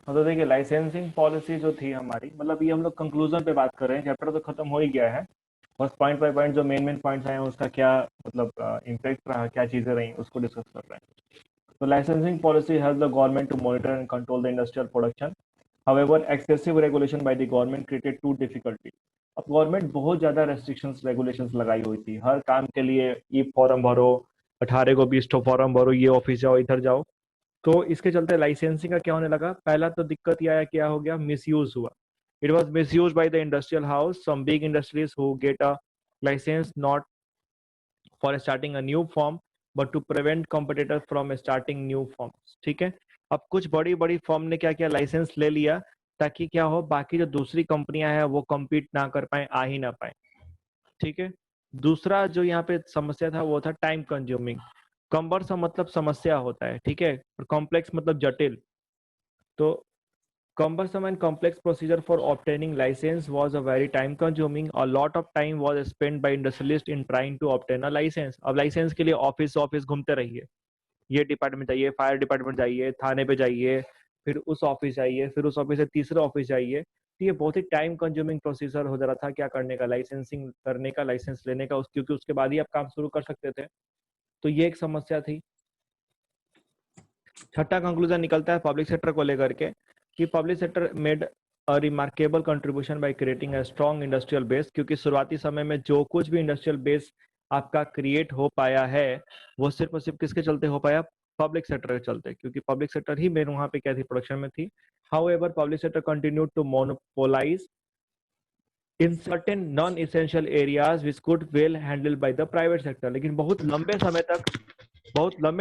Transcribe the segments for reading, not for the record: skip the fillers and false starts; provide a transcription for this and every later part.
हाँ, तो देखिए लाइसेंसिंग पॉलिसी जो थी हमारी, मतलब ये हम लोग कंक्लूजन पे बात कर रहे हैं, चैप्टर तो खत्म हो ही गया है। बस पॉइंट बाय पॉइंट जो मेन मेन पॉइंट्स आए हैं उसका क्या मतलब इम्पैक्ट रहा, क्या चीज़ें रही, उसको डिस्कस कर रहे हैं। तो licensing policy helps the government to monitor and control the industrial production. However, excessive regulation by the government created two difficulty. अब गवर्नमेंट बहुत ज्यादा रेस्ट्रिक्शंस रेगुलेशंस लगाई हुई थी हर काम के लिए। ई फॉर्म भरो, 18 को 20 फॉर्म भरो, ये ऑफिस जाओ, इधर जाओ। तो इसके चलते लाइसेंसिंग का क्या होने लगा, पहला तो दिक्कत ये आया, क्या हो गया, मिसयूज हुआ। It was misuse by the industrial house, some big industries who get a licence not for starting a new firm but to prevent competitor from starting new firms. ठीक है, अब कुछ बड़ी बड़ी फॉर्म ने क्या किया, लाइसेंस ले लिया ताकि क्या हो, बाकी जो दूसरी कंपनियां हैं वो कम्पीट ना कर पाए, आ ही ना पाए। ठीक है, दूसरा जो यहाँ पे समस्या था वो था टाइम कंज्यूमिंग। कम्बरसम मतलब समस्या होता है, ठीक है, और कॉम्प्लेक्स मतलब जटिल। तो cumbersome and complex procedure for obtaining license was a very time consuming. A lot of time was spent by industrialists in trying to obtain a license. अब लाइसेंस के लिए ऑफिस ऑफिस घूमते रहिए, ये डिपार्टमेंट जाइए, फायर डिपार्टमेंट जाइए, थाने पे जाइए, फिर उस ऑफिस जाइए, फिर उस ऑफिस से तीसरे ऑफिस जाइए। तो ये बहुत ही टाइम कंज्यूमिंग प्रोसीजर हो जा रहा था, क्या करने का, लाइसेंसिंग करने का, लाइसेंस लेने का, क्योंकि उसके बाद ही आप काम शुरू कर सकते थे। तो ये एक समस्या थी। छठा कंक्लूजन निकलता है पब्लिक सेक्टर को लेकर के कि public sector made a remarkable contribution by creating a strong industrial base, क्योंकि शुरुआती समय में जो कुछ भी इंडस्ट्रियल बेस आपका क्रिएट हो पाया है वो सिर्फ और सिर्फ किसके चलते हो पाया, पब्लिक सेक्टर के चलते, क्योंकि पब्लिक सेक्टर ही मेन वहां पे क्या थी, प्रोडक्शन में थी। However public sector continued to monopolise in certain non essential areas which could well handled by the private sector. लेकिन बहुत लंबे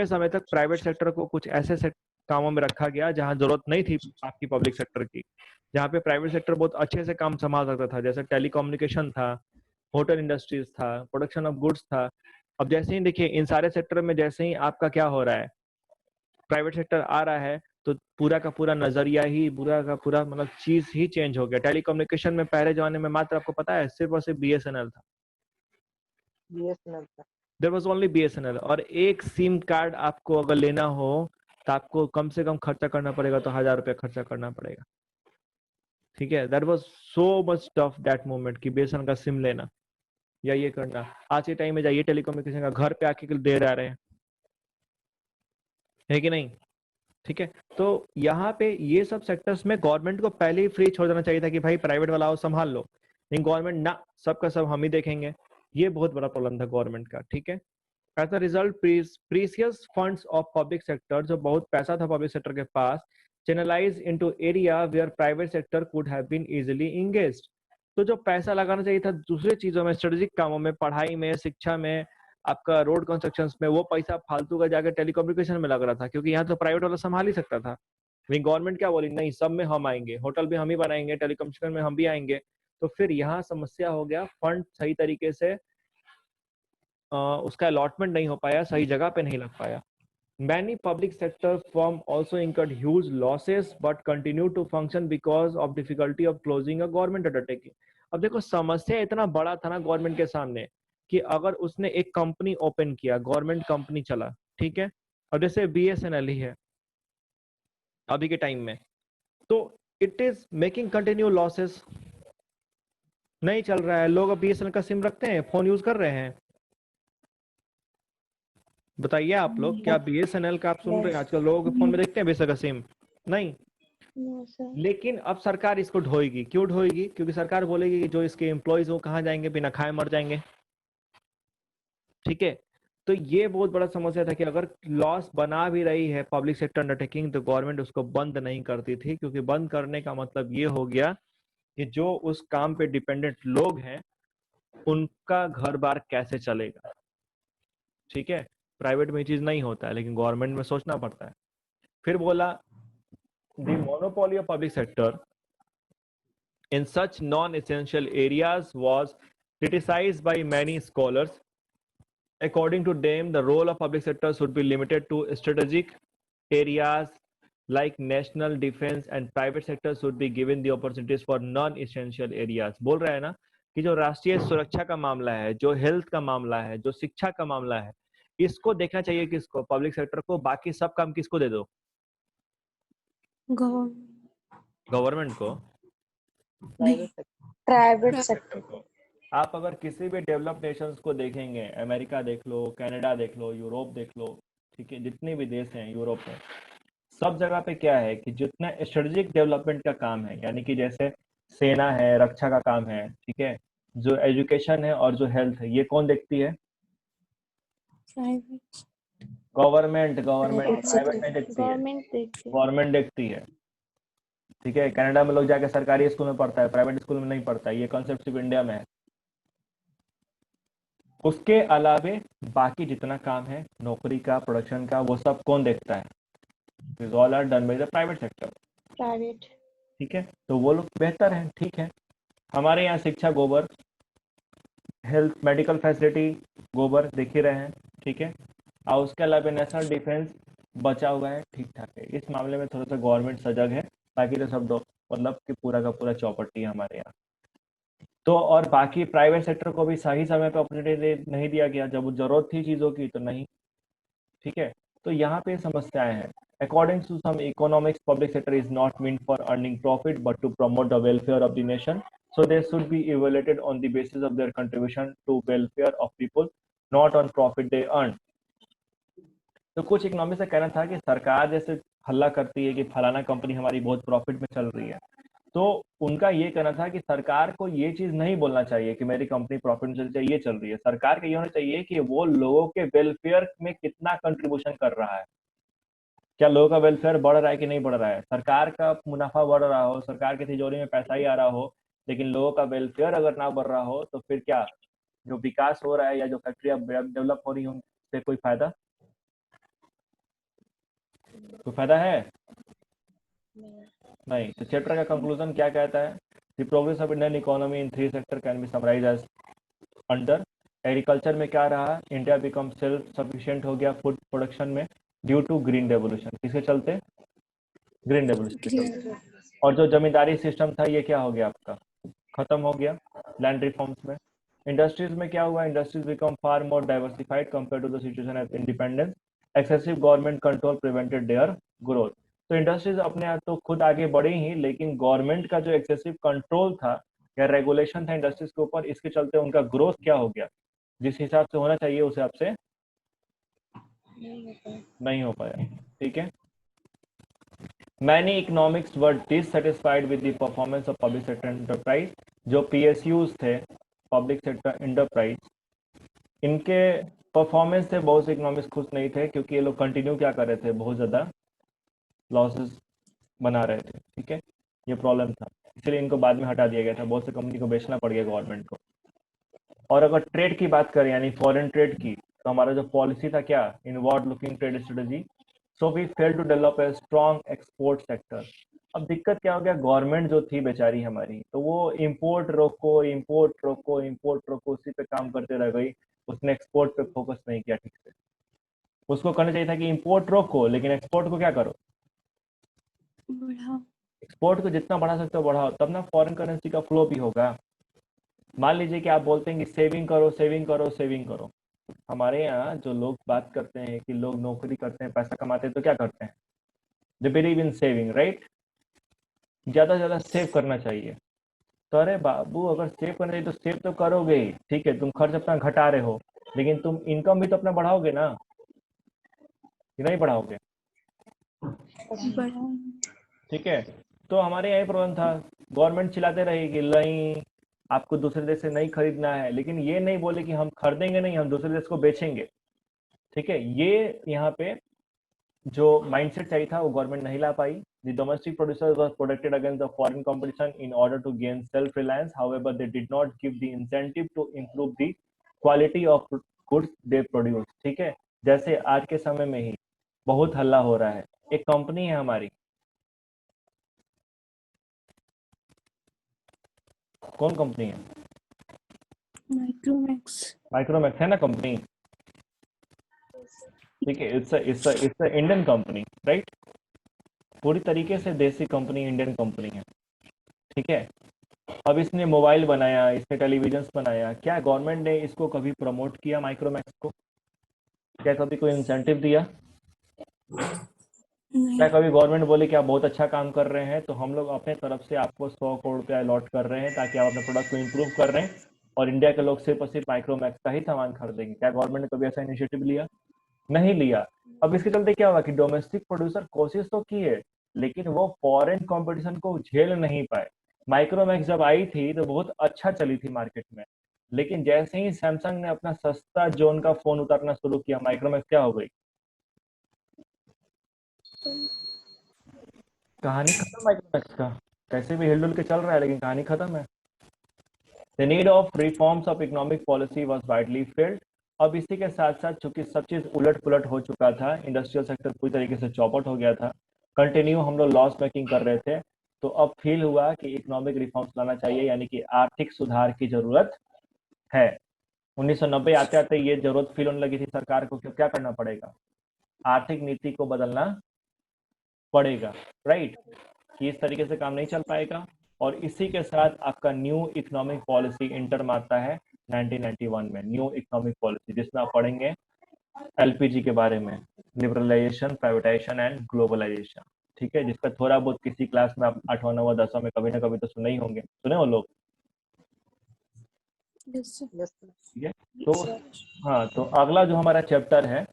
समय तक प्राइवेट सेक्टर को कुछ ऐसे कामों में रखा गया जहां जरूरत नहीं थी आपकी पब्लिक सेक्टर की, जहां पे प्राइवेट सेक्टर बहुत अच्छे से काम संभाल सकता था, जैसे टेलीकम्युनिकेशन था, होटल इंडस्ट्रीज था, प्रोडक्शन ऑफ गुड्स था। अब जैसे ही देखिए इन सारे सेक्टर में जैसे ही आपका क्या हो रहा है, प्राइवेट सेक्टर आ रहा है, तो पूरा का पूरा नजरिया ही, पूरा का पूरा मतलब चीज ही चेंज हो गया। टेलीकम्युनिकेशन में पहले जमाने में मात्र आपको पता है सिर्फ और सिर्फ बीएसएनएल था, बीएसएनएल था। There was only BSNL. और एक सिम कार्ड आपको अगर लेना हो तो आपको कम से कम खर्चा करना पड़ेगा, तो 1000 रुपया खर्चा करना पड़ेगा। ठीक है, that was so much tough that moment कि बीएसएनएल का सिम लेना या ये करना। आज के टाइम में जाइए टेलीकम्युनिकेशन का घर पे आके दे रहे हैं, है कि नहीं। ठीक है, तो यहाँ पे ये सब सेक्टर्स में गवर्नमेंट को पहले ही फ्री छोड़ देना चाहिए था कि भाई प्राइवेट वाला आओ संभाल लो, लेकिन गवर्नमेंट ना, सबका सब हम ही देखेंगे। ये बहुत बड़ा प्रॉब्लम था गवर्नमेंट का। ठीक है, as a result precious funds of public sector, जो बहुत पैसा था पब्लिक सेक्टर के पास, channelise into area where private sector could have been easily engaged. तो जो पैसा लगाना चाहिए था दूसरे चीजों में, स्ट्रेटेजिक कामों में, पढ़ाई में, शिक्षा में, आपका रोड कंस्ट्रक्शन में, वो पैसा फालतू का जाकर टेलीकम्युनिकेशन में लग रहा था, क्योंकि यहाँ तो प्राइवेट वाला संभाल ही सकता था। लेकिन गवर्नमेंट क्या बोली, नहीं सब में हम आएंगे, होटल भी हम ही बनाएंगे, टेलीकम्युनिकेशन में हम भी आएंगे। तो फिर यहाँ समस्या हो गया, फंड सही तरीके से उसका अलॉटमेंट नहीं हो पाया, सही जगह पे नहीं लग पाया। Many public sector firms also incurred huge losses but continued to function because of difficulty of closing a government undertaking. अब देखो समस्या इतना बड़ा था ना गवर्नमेंट के सामने कि अगर उसने एक कंपनी ओपन किया, गवर्नमेंट कंपनी चला, ठीक है, और जैसे बीएसएनएल ही है अभी के टाइम में, तो it is making continue losses, नहीं चल रहा है। लोग अब बीएसएनएल का सिम रखते हैं, फोन यूज कर रहे हैं। बताइए आप लोग, क्या बीएसएनएल का आप सुन रहे हैं आजकल लोगों के फोन में देखते हैं बीएसएनएल का सिम? नहीं। लेकिन अब सरकार इसको ढोएगी, क्यों ढोएगी, क्योंकि सरकार बोलेगी कि जो इसके एम्प्लॉयज वो कहाँ जाएंगे, बिना खाए मर जाएंगे। ठीक है, तो ये बहुत बड़ा समस्या था कि अगर लॉस बना भी रही है पब्लिक सेक्टर अंडरटेकिंग तो गवर्नमेंट उसको बंद नहीं करती थी, क्योंकि बंद करने का मतलब ये हो गया कि जो उस काम पे डिपेंडेंट लोग हैं उनका घर बार कैसे चलेगा। ठीक है, प्राइवेट में ये चीज नहीं होता है, लेकिन गवर्नमेंट में सोचना पड़ता है। फिर बोला the monopoly of public sector in such non-essential areas was criticized by many scholars. According to them, the role of public sector should be limited to strategic areas like national defense, and private sector should be given the opportunities for non-essential areas. बोल रहा है ना कि जो राष्ट्रीय सुरक्षा का मामला है, जो हेल्थ का मामला है, जो शिक्षा का मामला है, इसको देखना चाहिए किसको, पब्लिक सेक्टर को। बाकी सब काम किसको दे दो, गवर्नमेंट को, प्राइवेट सेक्टर को। आप अगर किसी भी डेवलप्ड नेशंस को देखेंगे, अमेरिका देख लो, कनाडा देख लो, यूरोप देख लो, ठीक है, जितने भी देश हैं यूरोप में, सब जगह पे क्या है कि जितना स्ट्रेटेजिक डेवलपमेंट का काम है, यानी कि जैसे सेना है, रक्षा का काम है, ठीक है, जो एजुकेशन है और जो हेल्थ है, ये कौन देखती है? गवर्नमेंट। प्राइवेट प्राइवेट नहीं सेक्टर। देखती है, गवर्नमेंट देखती है। ठीक है, कनाडा में लोग जाके सरकारी स्कूल में पढ़ता है, प्राइवेट स्कूल में नहीं पढ़ता है, ये कॉन्सेप्ट सिर्फ इंडिया में है। उसके अलावे बाकी जितना काम है नौकरी का, प्रोडक्शन का, वो सब कौन देखता है? All are done by the private sector. Private. ठीक है, तो वो लोग बेहतर हैं, ठीक है। हमारे यहाँ शिक्षा गोबर, हेल्थ मेडिकल फैसिलिटी गोबर, देख ही रहे हैं, ठीक है। और उसके अलावा नेशनल डिफेंस बचा हुआ है, ठीक ठाक है। इस मामले में थोड़ा सा गवर्नमेंट सजग है, बाकी तो सब मतलब कि पूरा का पूरा चौपट्टी है हमारे यहाँ। तो और बाकी प्राइवेट सेक्टर को भी सही समय पे अपॉर्चुनिटी नहीं दिया गया, जब जरूरत थी चीज़ों की तो नहीं, ठीक है। तो यहाँ पे समस्याएं हैं। According to some economics, public sector is not mean for earning profit but to promote the welfare of the nation, so they should be evaluated on the basis of their contribution to welfare of people, not on profit they earn। तो कुछ economics का कहना था कि सरकार जैसे हल्ला करती है कि फलाना कंपनी हमारी बहुत प्रॉफिट में चल रही है, तो उनका ये कहना था कि सरकार को ये चीज नहीं बोलना चाहिए कि मेरी कंपनी प्रॉफिट में चल रही है। सरकार का ये होना चाहिए कि वो लोगों के वेलफेयर में कितना कंट्रीब्यूशन कर रहा है, क्या लोगों का वेलफेयर बढ़ रहा है कि नहीं बढ़ रहा है। सरकार का मुनाफा बढ़ रहा हो, सरकार की तिजोरी में पैसा ही आ रहा हो, लेकिन लोगों का वेलफेयर अगर ना बढ़ रहा हो, तो फिर क्या जो विकास हो रहा है या जो फैक्ट्रियां डेवलप हो रही हैं उससे कोई फायदा है? नहीं। तो चैप्टर का कंक्लूजन क्या कहता है? The progress of Indian economy in 3 sector can be summarise as under. Agriculture में क्या रहा? इंडिया बिकम सेल्फ सफिशिएंट हो गया फूड प्रोडक्शन में ड्यू टू ग्रीन रेवोल्यूशन। किसके चलते? ग्रीन रेवोल्यूशन के चलते। और जो जमींदारी सिस्टम था ये क्या हो गया आपका? खत्म हो गया लैंड रिफॉर्म्स में। इंडस्ट्रीज में क्या हुआ? Industries become far more diversified compare to the situation as independence. Excessive government control prevented their growth. तो इंडस्ट्रीज अपने आप तो खुद आगे बढ़ी ही, लेकिन गवर्नमेंट का जो एक्सेसिव कंट्रोल था या रेगुलेशन था इंडस्ट्रीज के ऊपर, इसके चलते उनका ग्रोथ क्या हो गया? जिस हिसाब से होना चाहिए उस हिसाब से नहीं हो पाया, ठीक है। Many economics were dissatisfied with the performance of public sector enterprise। जो PSUs थे, पब्लिक सेक्टर एंटरप्राइज, इनके परफॉर्मेंस से बहुत से इकोनॉमिक्स खुश नहीं थे, क्योंकि ये लोग कंटिन्यू क्या कर रहे थे? बहुत ज़्यादा लॉसेस बना रहे थे, ठीक है। ये प्रॉब्लम था, इसलिए इनको बाद में हटा दिया गया था, बहुत से कंपनी को बेचना पड़ गया गवर्नमेंट को। और अगर ट्रेड की बात करें यानी फॉरेन ट्रेड की, तो हमारा जो पॉलिसी था क्या? Inward looking trade strategy. So we fail to develop a strong export sector. अब दिक्कत क्या हो गया? गवर्नमेंट जो थी बेचारी हमारी, तो वो इम्पोर्ट रोको इम्पोर्ट रोको इम्पोर्ट रोको उसी पे काम करते रह गई, उसने एक्सपोर्ट पे फोकस नहीं किया ठीक से। उसको करना चाहिए था कि इम्पोर्ट रोको, लेकिन एक्सपोर्ट को क्या करो? बढ़ाओ। एक्सपोर्ट को जितना बढ़ा सकते हो बढ़ाओ, तब ना फॉरेन करेंसी का फ्लो भी होगा। मान लीजिए कि आप बोलते हैं कि सेविंग करो सेविंग करो सेविंग करो। हमारे यहाँ जो लोग बात करते हैं कि लोग नौकरी करते हैं, पैसा कमाते हैं, तो क्या करते हैं? They believe in saving, right? ज्यादा से ज्यादा सेव करना चाहिए। तो अरे बाबू, अगर सेव करना चाहिए तो सेव तो करोगे ही, ठीक है, तुम खर्च अपना घटा रहे हो, लेकिन तुम इनकम भी तो अपना बढ़ाओगे ना, कि नहीं बढ़ाओगे? बढ़ाओ। ठीक है। तो हमारे यहाँ प्रॉब्लम था, गवर्नमेंट चिल्लाते रही कि नहीं आपको दूसरे देश से नहीं खरीदना है, लेकिन ये नहीं बोले कि हम खरीदेंगे नहीं, हम दूसरे देश को बेचेंगे, ठीक है। ये यहाँ पे जो माइंडसेट चाहिए था वो गवर्नमेंट नहीं ला पाई। The domestic producers were protected against the foreign competition in order to gain self-reliance. However, they did not give the incentive to improve the quality of goods they produce। ठीक है, जैसे आज के समय में ही बहुत हल्ला हो रहा है। एक कंपनी है हमारी, कौन कंपनी है? माइक्रोमैक्स। माइक्रोमैक्स है ना कंपनी, ठीक है। It's a Indian company, right? पूरी तरीके से देसी कंपनी, इंडियन कंपनी है, ठीक है। अब इसने मोबाइल बनाया, इसने टेलीविजन बनाया, क्या गवर्नमेंट ने इसको कभी प्रमोट किया? माइक्रोमैक्स को क्या कभी कोई इंसेंटिव दिया? क्या नहीं। कभी गवर्नमेंट बोले कि आप बहुत अच्छा काम कर रहे हैं तो हम लोग अपने तरफ से आपको 100 करोड़ रुपया अलॉट कर रहे हैं ताकि आप अपने प्रोडक्ट को इम्प्रूव कर रहे हैं और इंडिया के लोग सिर्फ और सिर्फ माइक्रोमैक्स का ही सामान खरीदेंगे? क्या गवर्नमेंट ने कभी ऐसा इनिशिएटिव लिया? नहीं लिया। अब इसके चलते क्या हुआ कि डोमेस्टिक प्रोड्यूसर कोशिश तो किए, लेकिन वो फॉरेन कंपटीशन को झेल नहीं पाए। माइक्रोमैक्स जब आई थी तो बहुत अच्छा चली थी मार्केट में, लेकिन जैसे ही सैमसंग ने अपना सस्ता जोन का फोन उतारना शुरू किया, माइक्रोमैक्स क्या हो गई? कहानी खत्म माइक्रोमैक्स का। कैसे भी हिलडुल के चल रहा है लेकिन कहानी खत्म है। The need of reforms of economic policy was widely felt। अब इसी के साथ साथ चूंकि सब चीज उलट पुलट हो चुका था, इंडस्ट्रियल सेक्टर पूरी तरीके से चौपट हो गया था, कंटिन्यू हम लोग लॉस मेकिंग कर रहे थे, तो अब फील हुआ कि इकोनॉमिक रिफॉर्म्स लाना चाहिए, यानी कि आर्थिक सुधार की जरूरत है। 1990 आते आते ये जरूरत फील होने लगी थी सरकार को कि क्या करना पड़ेगा, आर्थिक नीति को बदलना पड़ेगा, राइट? कि इस तरीके से काम नहीं चल पाएगा। और इसी के साथ आपका न्यू इकोनॉमिक पॉलिसी इंटर मारता है 1991 में, न्यू इकोनॉमिक पॉलिसी, जिसमें आप पढ़ेंगे एलपीजी के बारे में, लिबरलाइजेशन, प्राइवेटाइजेशन एंड ग्लोबलाइजेशन। ठीक है, जिसका थोड़ा बहुत किसी क्लास में आप 8वां 9वां 10वां में कभी ना कभी तो सुने ही होंगे, सुने हो लोग? Yes sir. ठीक है, तो हाँ, तो अगला जो हमारा चैप्टर है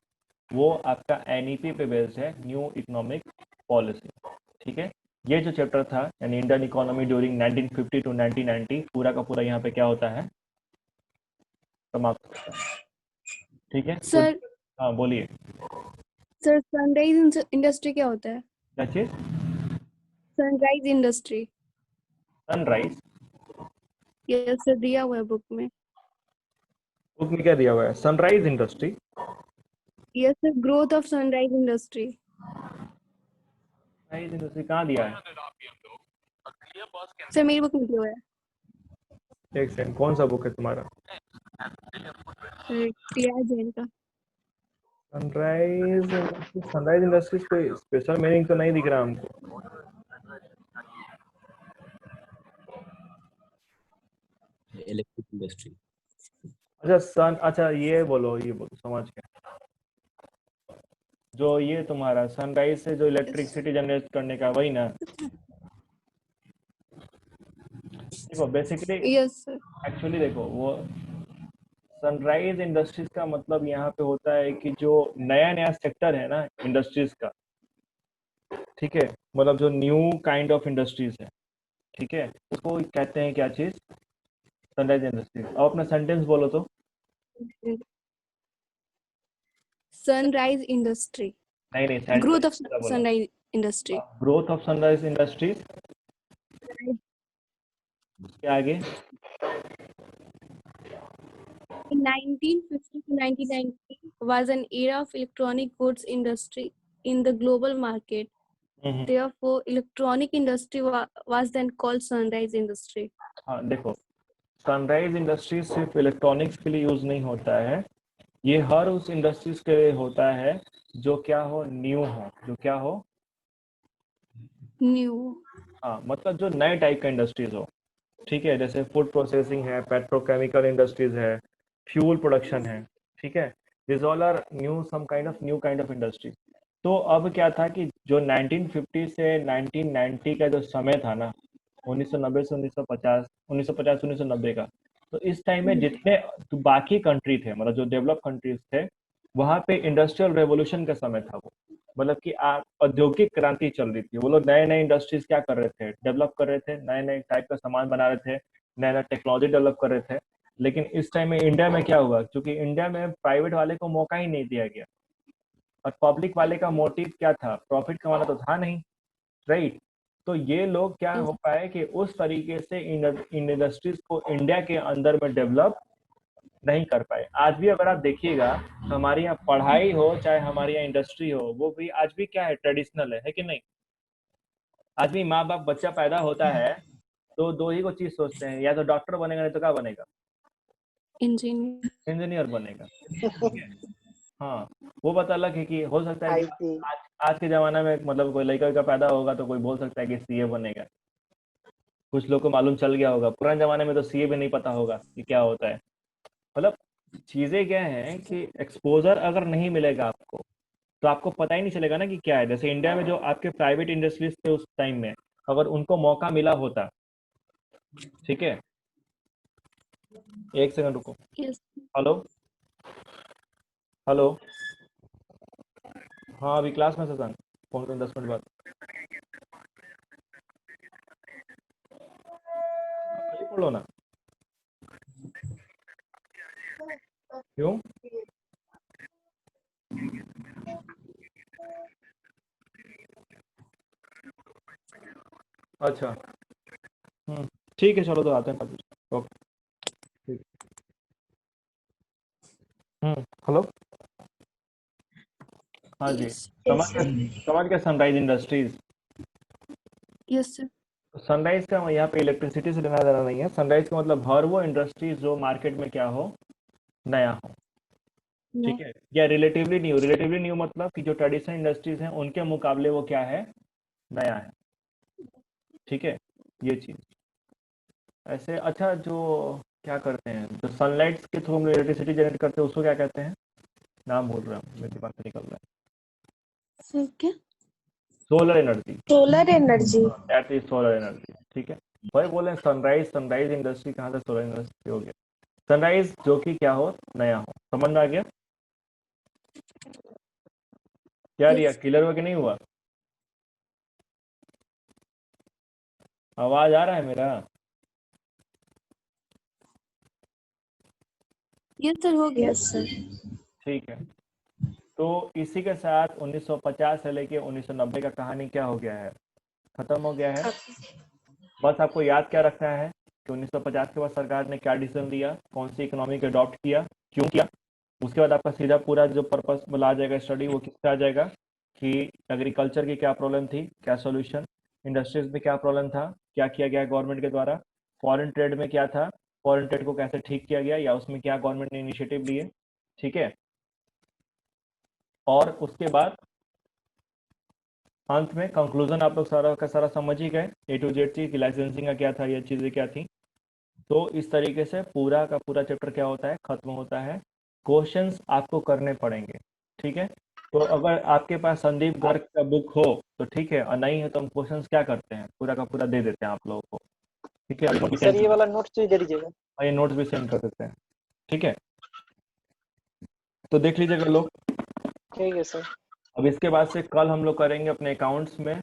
वो आपका एनईपी पे बेस्ड है, न्यू इकोनॉमिक पॉलिसी। ठीक है, ये जो चैप्टर था यानी इंडियन इकोनॉमी ड्यूरिंग 1950 टू 1990, पूरा का पूरा यहाँ पे क्या होता है, समाप्त होता है। ठीक है, तो सर हाँ बोलिए। सर सनराइज इंडस्ट्री क्या होता है? क्या चीज? Sunrise industry. Sunrise? Yes sir, दिया हुआ है बुक में। बुक में क्या दिया हुआ है? Sunrise industry? Yes sir, growth of sunrise industry. Sunrise industry कहाँ दिया है? सर मेरी बुक में दिया हुआ है। एक सेकंड, कौन सा बुक है तुम्हारा? सर टीआर जैन का। सनराइज इंडस्ट्री, सनराइज इंडस्ट्रीज कोई स्पेशल मीनिंग तो नहीं दिख रहा हमको। Electric industry. अच्छा सन, अच्छा ये बोलो समझ गया। जो ये तुम्हारा सनराइज से जो इलेक्ट्रिसिटी जनरेट करने का, वही ना? देखो बेसिकली, यस सर। एक्चुअली देखो, वो सनराइज इंडस्ट्रीज का मतलब यहाँ पे होता है कि जो नया नया सेक्टर है ना इंडस्ट्रीज का, ठीक है, मतलब जो न्यू काइंड ऑफ इंडस्ट्रीज है, ठीक है, उसको कहते हैं क्या चीज? Sunrise industries. अब अपना सेंटेंस बोलो तो। सनराइज इंडस्ट्री, नहीं नहीं, ग्रोथ ऑफ सेंटेंस बोलो। Sunrise industry. Growth of sunrise industries के आगे? In 1950 to 1990 was an era of electronic goods industry in the global market. Therefore, electronic industry was then called sunrise industry. हाँ देखो, sunrise industries सिर्फ electronics के लिए use नहीं होता है, ये हर उस इंडस्ट्रीज के लिए होता है जो क्या हो, न्यू हो, जो क्या हो, New. हाँ, मतलब जो नए टाइप का इंडस्ट्रीज हो। ठीक है, जैसे फूड प्रोसेसिंग है, पेट्रोकेमिकल इंडस्ट्रीज है, फ्यूल प्रोडक्शन है, ठीक है, this all are new, some kind of new kind of industry. तो अब क्या था कि जो 1950 से 1990 का जो समय था ना, 1990 से 1950, 1950 1990 का, तो इस टाइम में जितने बाकी कंट्री थे, मतलब जो डेवलप कंट्रीज थे, वहां पे इंडस्ट्रियल रेवोल्यूशन का समय था वो, मतलब कि औद्योगिक क्रांति चल रही थी। वो लोग नए नए इंडस्ट्रीज क्या कर रहे थे, डेवलप कर रहे थे, नए नए टाइप का सामान बना रहे थे, नया नया टेक्नोलॉजी डेवलप कर रहे थे। लेकिन इस टाइम में इंडिया में क्या हुआ, क्योंकि इंडिया में प्राइवेट वाले को मौका ही नहीं दिया गया, और पब्लिक वाले का मोटिव क्या था, प्रॉफिट कमाना तो था नहीं, राइट? तो ये लोग क्या हो पाए कि उस तरीके से इंडस्ट्रीज को इंडिया के अंदर में डेवलप नहीं कर पाए। आज भी अगर आप देखिएगा, हमारे यहाँ पढ़ाई हो चाहे हमारे यहाँ इंडस्ट्री हो, वो भी आज भी क्या है, ट्रेडिशनल है कि नहीं? आज भी माँ बाप, बच्चा पैदा होता है तो दो ही को चीज सोचते हैं, या तो डॉक्टर बनेगा, नहीं तो क्या बनेगा? इंजीनियर। इंजीनियर बनेगा। हाँ, वो बात अलग है कि हो सकता है कि आज के जमाना में मतलब कोई लड़का का पैदा होगा तो कोई बोल सकता है कि सीए बनेगा, कुछ लोग को मालूम चल गया होगा। पुराने जमाने में तो सीए भी नहीं पता होगा कि क्या होता है। मतलब चीजें क्या हैं कि एक्सपोजर अगर नहीं मिलेगा आपको, तो आपको पता ही नहीं चलेगा ना कि क्या है। जैसे इंडिया में जो आपके प्राइवेट इंडस्ट्रीज थे उस टाइम में, अगर उनको मौका मिला होता, ठीक है, एक सेकंड रुको। Yes. हेलो, हेलो, हाँ अभी क्लास में था, फोन करें 10 मिनट बाद। खाली पढ़ लो ना, क्यों? अच्छा, ठीक है, चलो तो आते हैं कल। ओके, ठीक। हेलो, हाँ जी, Yes. समझ Yes, गए, sir. समझ गए sunrise industries. Yes, sir. Sunrise का यहाँ पे इलेक्ट्रिसिटी से लेना देना नहीं है। सनराइज का मतलब हर वो इंडस्ट्रीज जो मार्केट में क्या हो, नया हो, No. ठीक है, या रिलेटिवली न्यू। रिलेटिवली न्यू मतलब कि जो ट्रेडिशनल इंडस्ट्रीज हैं उनके मुकाबले वो क्या है, नया है, ठीक है, ये चीज ऐसे। अच्छा, जो क्या करते हैं, जो सनलाइट के थ्रू हम इलेक्ट्रिसिटी जनरेट करते हैं उसको क्या कहते हैं? नाम भूल रहा हूँ, मेरे दिमाग से निकल रहा है। Sir, क्या? Solar energy, Solar energy. That is solar energy, ठीक है। वही बोले सनराइज, सनराइज इंडस्ट्री कहाँ से सोलर इंडस्ट्री हो गया? सनराइज जो कि क्या हो, नया हो। समझ में आ गया? क्या रिया, Yes. क्लियर हुआ कि नहीं हुआ? आवाज आ रहा है मेरा? Yes, sir, हो गया. Yes, sir. ठीक है, तो इसी के साथ 1950 से लेके 1990 का कहानी क्या हो गया है, खत्म हो गया है। बस आपको याद क्या रखना है कि 1950 के बाद सरकार ने क्या डिसीजन लिया, कौन सी इकोनॉमिक अडॉप्ट किया, क्यों किया। उसके बाद आपका सीधा पूरा जो पर्पस बोला आ जाएगा स्टडी, वो किससे आ जाएगा कि एग्रीकल्चर की क्या प्रॉब्लम थी, क्या सोल्यूशन, इंडस्ट्रीज में क्या प्रॉब्लम था, क्या किया गया गवर्नमेंट के द्वारा, फॉरेन ट्रेड में क्या था, फॉरेन ट्रेड को कैसे ठीक किया गया या उसमें क्या गवर्नमेंट ने इनिशिएटिव लिए, ठीक है। और उसके बाद अंत में कंक्लूजन आप लोग सारा का सारा समझ ही गए, A to Z चीज की लाइसेंसिंग का क्या था, ये चीज़ें क्या थी। तो इस तरीके से पूरा का पूरा चैप्टर क्या होता है, खत्म होता है। क्वेश्चंस आपको करने पड़ेंगे, ठीक है। तो अगर आपके पास संदीप गर्ग का बुक हो तो ठीक है, और नहीं है तो हम क्वेश्चंस क्या करते हैं, पूरा का पूरा दे देते हैं आप लोगों को, ठीक है। सर ये वाला नोट्स भी दे दीजिएगा। और ये नोट्स भी सेंड कर देते हैं, ठीक है। तो देख लीजिएगा लोग। ठीक है सर। अब इसके बाद से कल हम लोग करेंगे अपने अकाउंट्स में।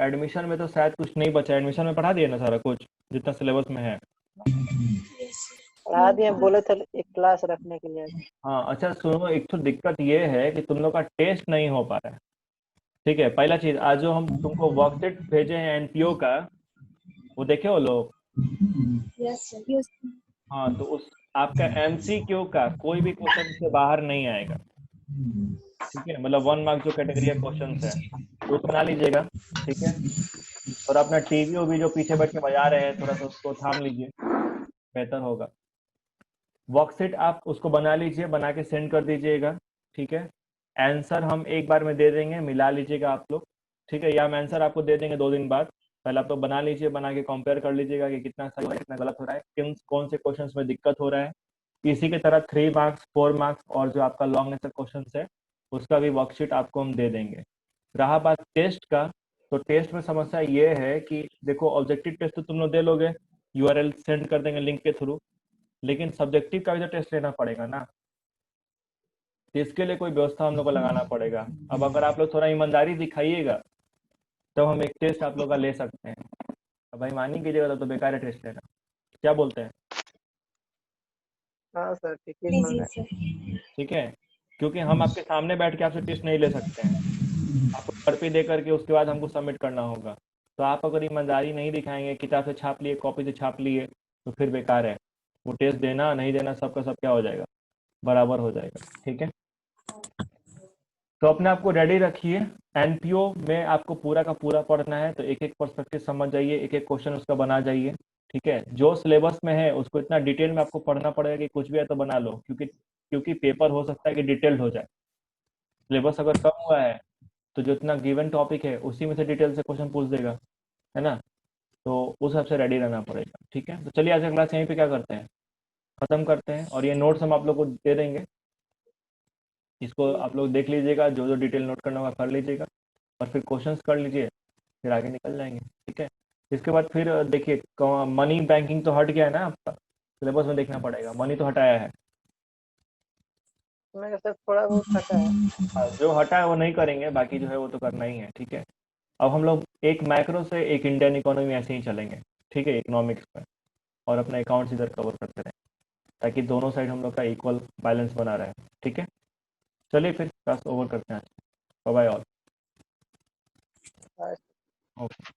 एडमिशन में तो शायद कुछ नहीं बचा। एडमिशन में पढ़ा दिए ना सारा कुछ जितना सिलेबस में है? पढ़ा दिए, बोले थे एक क्लास रखने के लिए। हाँ, अच्छा सुनो, एक तो दिक्कत ये है कि तुम लोग का टेस्ट नहीं हो पा रहा है, ठीक है। पहला चीज, आज जो हम तुमको वर्कशीट भेजे हैं एनपीओ का, वो देखे हो लोग? Yes, sir. Yes. हाँ, तो उस आपका एमसीक्यू का कोई भी क्वेश्चन से बाहर नहीं आएगा, ठीक है। मतलब 1 मार्क जो कैटेगरी का क्वेश्चन है वो बना लीजिएगा, ठीक है। और अपना टीवी भी जो पीछे बैठ के बजा रहे हैं थोड़ा सा उसको थाम लीजिए, बेहतर होगा। वर्कशीट आप उसको बना लीजिए, बना के सेंड कर दीजिएगा, ठीक है। आंसर हम एक बार में दे देंगे, मिला लीजिएगा आप लोग, ठीक है। या हम आंसर आपको दे देंगे 2 दिन बाद। पहले आप तो बना लीजिए, बना के कंपेयर कर लीजिएगा कि कितना सही है कितना गलत हो रहा है, किन कौन से क्वेश्चंस में दिक्कत हो रहा है। इसी की तरह 3 मार्क्स 4 मार्क्स और जो आपका लॉन्ग आंसर क्वेश्चन है उसका भी वर्कशीट आपको हम दे देंगे। रहा बात टेस्ट का, तो टेस्ट में समस्या ये है कि देखो, ऑब्जेक्टिव टेस्ट तो तुम लोग दे लोगे, यूआरएल सेंड कर देंगे लिंक के थ्रू, लेकिन सब्जेक्टिव का भी तो टेस्ट लेना पड़ेगा ना, तो इसके लिए कोई व्यवस्था हम लोग को लगाना पड़ेगा। अब अगर आप लोग थोड़ा ईमानदारी दिखाइएगा तो हम एक टेस्ट आप लोग का ले सकते हैं। अब भाई मानी कीजिएगा तो बेकार है टेस्ट लेना, क्या बोलते हैं? हाँ सर ठीक है Please, सर। yes, sir. ठीक है, क्योंकि हम आपके सामने बैठ के आपसे टेस्ट नहीं ले सकते हैं, आपको घर पे दे करके उसके बाद हमको सबमिट करना होगा। तो आप अगर ईमानदारी नहीं दिखाएंगे, किताब से छाप लिए, कॉपी से छाप लिए, तो फिर बेकार है। वो टेस्ट देना नहीं देना सबका सब क्या हो जाएगा, बराबर हो जाएगा, ठीक है। तो अपने आप को रेडी रखिए। एनपीओ में आपको पूरा का पूरा पढ़ना है, तो एक एक पर्सपेक्टिव समझ जाइए, एक एक क्वेश्चन उसका बना जाइए, ठीक है। जो सिलेबस में है उसको इतना डिटेल में आपको पढ़ना पड़ेगा कि कुछ भी है तो बना लो, क्योंकि पेपर हो सकता है कि डिटेल्ड हो जाए। सिलेबस अगर कम हुआ है तो जो इतना गिवन टॉपिक है उसी में से डिटेल से क्वेश्चन पूछ देगा, है ना। तो उस हिसाब से रेडी रहना पड़ेगा, ठीक है। तो चलिए आज का क्लास यहीं पे क्या करते हैं, खत्म करते हैं, और ये नोट्स हम आप लोग को दे देंगे। इसको आप लोग देख लीजिएगा, जो जो डिटेल नोट करना होगा कर लीजिएगा और फिर क्वेश्चंस कर लीजिए, फिर आगे निकल जाएंगे। ठीक है, इसके बाद फिर देखिए मनी बैंकिंग तो हट गया है ना, आपका सिलेबस में देखना पड़ेगा, मनी तो हटाया है। मेरे से थोड़ा बहुत हटा है। हाँ, जो हटा है वो नहीं करेंगे, बाकी जो है वो तो करना ही है। ठीक है, अब हम लोग एक मैक्रो से एक इंडियन इकोनॉमी ऐसे ही चलेंगे। ठीक है, इकोनॉमिक्स में, और अपना अकाउंट्स इधर कवर करते रहें ताकि दोनों साइड हम लोग का इक्वल बैलेंस बना रहे। ठीक है, चलिए फिर क्लास ओवर करते हैं। Bye bye all. हाँ। ओके।